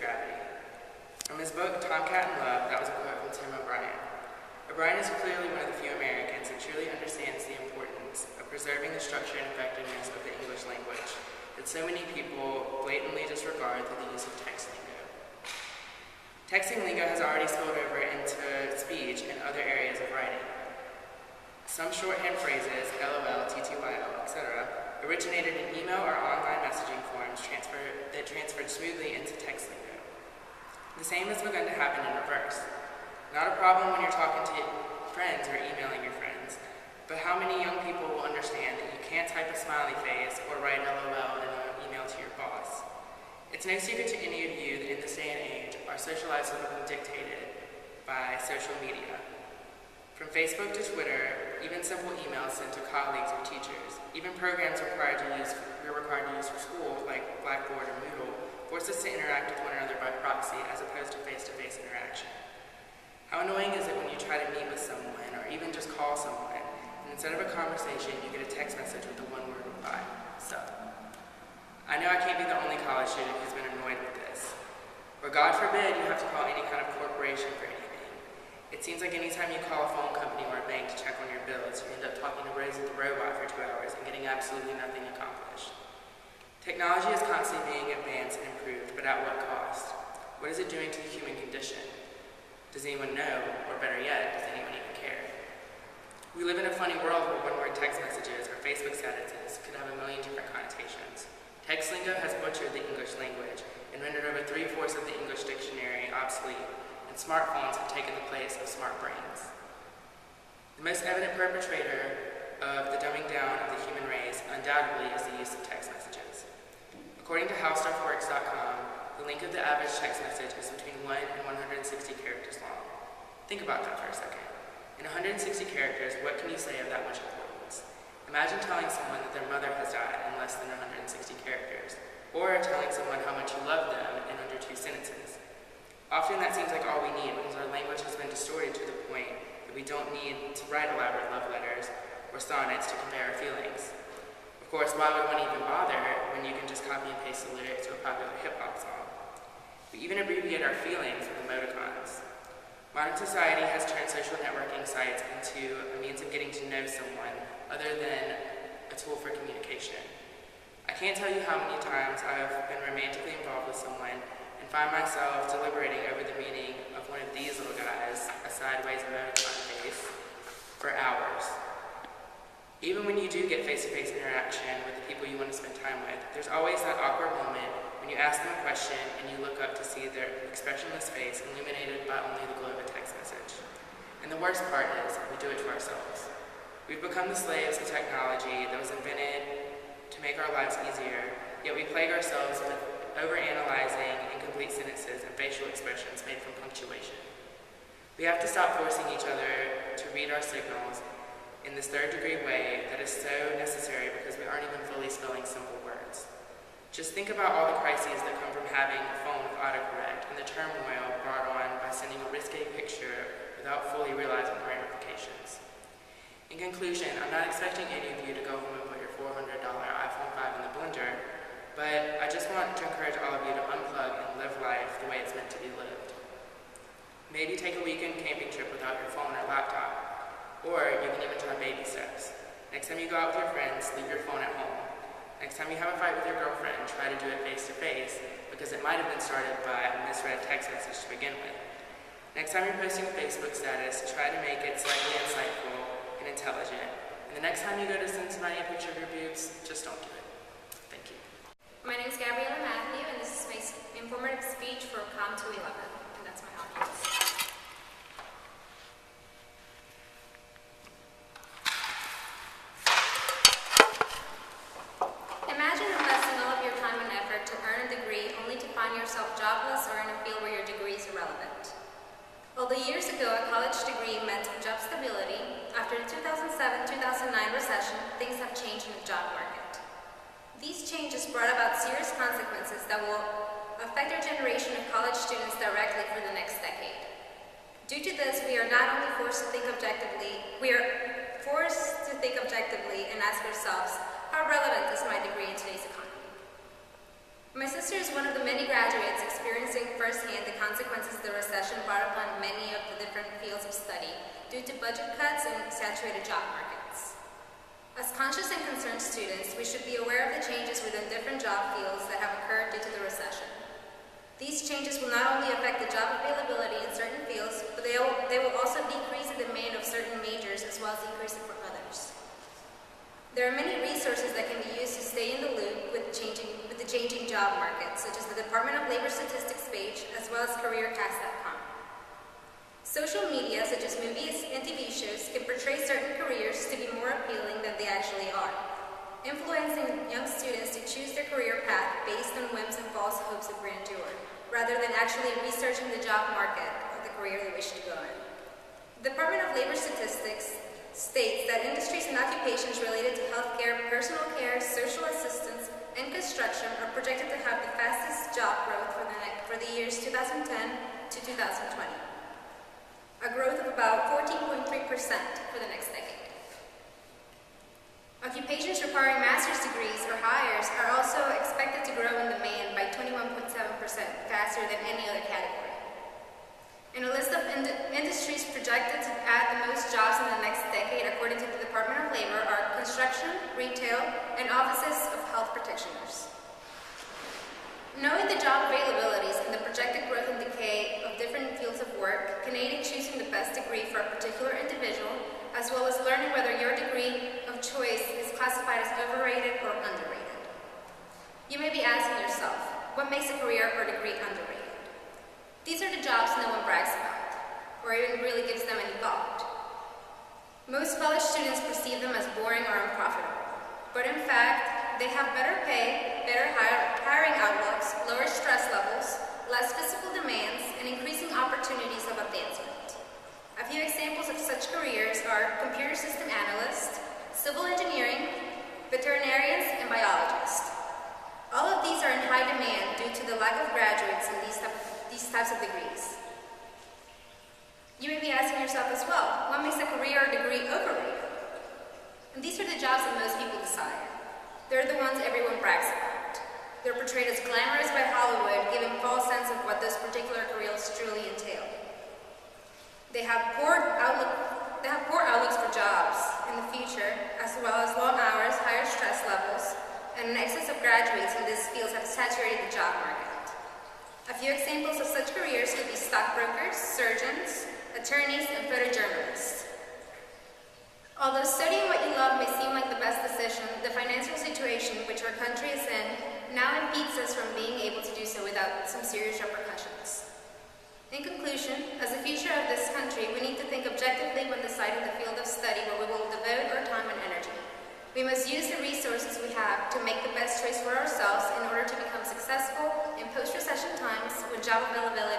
gravity. From his book, Tomcat and Love, that was a quote from Tim O'Brien. O'Brien is clearly one of the few Americans that truly understands the importance of preserving the structure and effectiveness of the English language that so many people blatantly disregard through the use of text lingo. Texting lingo has already spilled over into speech and other areas of writing. Some shorthand phrases, LOL, TTYL, etc., originated in email or online messaging forms that transferred smoothly into text lingo. The same has begun to happen in reverse. Not a problem when you're talking to friends or emailing your friends, but how many young people will understand that you can't type a smiley face or write LOL in an email to your boss? It's no secret to any of you that in this day and age, our social lives have been dictated by social media. From Facebook to Twitter, even simple emails sent to colleagues or teachers, even programs we're required to use for school, like Blackboard or Moodle, force us to interact with one another by proxy as opposed to face-to-face interaction. How annoying is it when you try to meet with someone or even just call someone, and instead of a conversation, you get a text message with a one-word reply, sup. I know I can't be the only college student who's been annoyed with this. Or God forbid you have to call any kind of corporation for anything. It seems like anytime you call a phone company or a bank to check on your bills, you end up talking to Rosie the robot for 2 hours and getting absolutely nothing accomplished. Technology is constantly being advanced and improved, but at what cost? What is it doing to the human condition? Does anyone know, or better yet, does anyone even care? We live in a funny world where one-word text messages or Facebook statuses could have a million different connotations. Text lingo has butchered the English language and rendered over 3/4 of the English dictionary obsolete, and smartphones have taken the place of smart brains. The most evident perpetrator of the dumbing down of the human race undoubtedly is the use of text messages. According to HowStuffWorks.com, the length of the average text message is between 1 and 160 characters long. Think about that for a second. In 160 characters, what can you say of that much importance? Imagine telling someone that their mother has died in less than 160 characters, or telling someone how much you love them in under 2 sentences. Often that seems like all we need because our language has been distorted to the point that we don't need to write elaborate love letters or sonnets to convey our feelings. Of course, why would one even bother when you can just copy and paste the lyrics to a popular hip-hop song? We even abbreviate our feelings with emoticons. Modern society has turned social networking sites into a means of getting to know someone other than a tool for communication. I can't tell you how many times I've been romantically involved with someone and find myself deliberating over the meaning of one of these little guys, a sideways emoticon face, for hours. Even when you do get face-to-face interaction with the people you want to spend time with, there's always that awkward moment when you ask them a question and you look up to see their expressionless face illuminated by only the glow of a text message. And the worst part is, we do it to ourselves. We've become the slaves of technology that was invented to make our lives easier, yet we plague ourselves with overanalyzing incomplete sentences and facial expressions made from punctuation. We have to stop forcing each other to read our signals in this third-degree way that is so necessary because we aren't even fully spelling simple words. Just think about all the crises that come from having a phone with autocorrect and the turmoil brought on by sending a risque picture without fully realizing the ramifications. In conclusion, I'm not expecting any of you to go home and put your $400 iPhone 5 in the blender, but I just want to encourage all of you to unplug and live life the way it's meant to be lived. Maybe take a weekend camping trip without your phone or laptop. Or you can even try baby steps. Next time you go out with your friends, leave your phone at home. Next time you have a fight with your girlfriend, try to do it face-to-face, because it might have been started by a misread text message to begin with. Next time you're posting a Facebook status, try to make it slightly insightful and intelligent. And the next time you go to send somebody a picture of your boobs, just don't do it. Thank you. My name is Gabby Matheu, and this is my informative speech for COMM 211, and that's my audience. Imagine investing all of your time and effort to earn a degree only to find yourself jobless or in a field where your degree is irrelevant. Although years ago a college degree meant job stability, after the 2007-2009 recession, things have changed in the job market. These changes brought about serious consequences that will affect our generation of college students directly for the next decade. Due to this, we are not only forced to think objectively, and ask ourselves, how relevant is my degree in today's economy? My sister is one of the many graduates experiencing firsthand the consequences the recession brought upon many of the different fields of study due to budget cuts and saturated job markets. As conscious and concerned students, we should be aware of the changes within different job fields that have occurred due to the recession. These changes will not only affect the job availability in certain fields, but they will also decrease the demand of certain majors as well as increase it for others. There are many resources that can be used to stay in the loop with the changing job market, such as the Department of Labor Statistics page, as well as CareerCast.com. Social media, such as movies and TV shows, can portray certain careers to be more appealing than they actually are, influencing young students to choose their career path based on whims and false hopes of grandeur, rather than actually researching the job market of the career they wish to go in. The Department of Labor Statistics states that industries and occupations related to healthcare, personal care, social assistance, and construction are projected to have the fastest job growth for the years 2010 to 2020, a growth of about 14.3% for the next decade. Occupations requiring master's degrees or higher are also expected to grow in demand by 21.7% faster than any other category. In a list of industries projected to add the most jobs in the next decade, according to the Department of Labor, are construction, retail, and offices of health practitioners. Knowing the job availabilities and the projected growth and decay of different fields of work can aid in choosing the best degree for a particular individual, as well as learning whether your degree of choice is classified as overrated or underrated. You may be asking yourself, what makes a career or degree underrated? These are the jobs no one brags about, or even really gives them any thought. Most college students perceive them as boring or unprofitable, but in fact, they have better pay, better hiring outlooks, lower stress levels, less physical demands, and increasing opportunities of advancement. A few examples of such careers are computer system analyst, civil engineering, veterinarians, and biologists. All of these are in high demand due to the lack of graduates in these types of degrees. You may be asking yourself as well, what makes a career or degree overrated? And these are the jobs that most people desire. They're the ones everyone brags about. They're portrayed as glamorous by Hollywood, giving false sense of what those particular careers truly entail. They have poor outlooks for jobs in the future, as well as long hours, higher stress levels, and an excess of graduates in these fields have saturated the job market. A few examples of such careers could be stockbrokers, surgeons, attorneys, and photojournalists. Although studying what you love may seem like the best decision, the financial situation which our country is in now impedes us from being able to do so without some serious repercussions. In conclusion, as the future of this country, we need to think objectively when deciding the field of study where we will devote our time and energy. We must use the resources we have to make the best choice for ourselves in order to become successful in post-recession times when job availability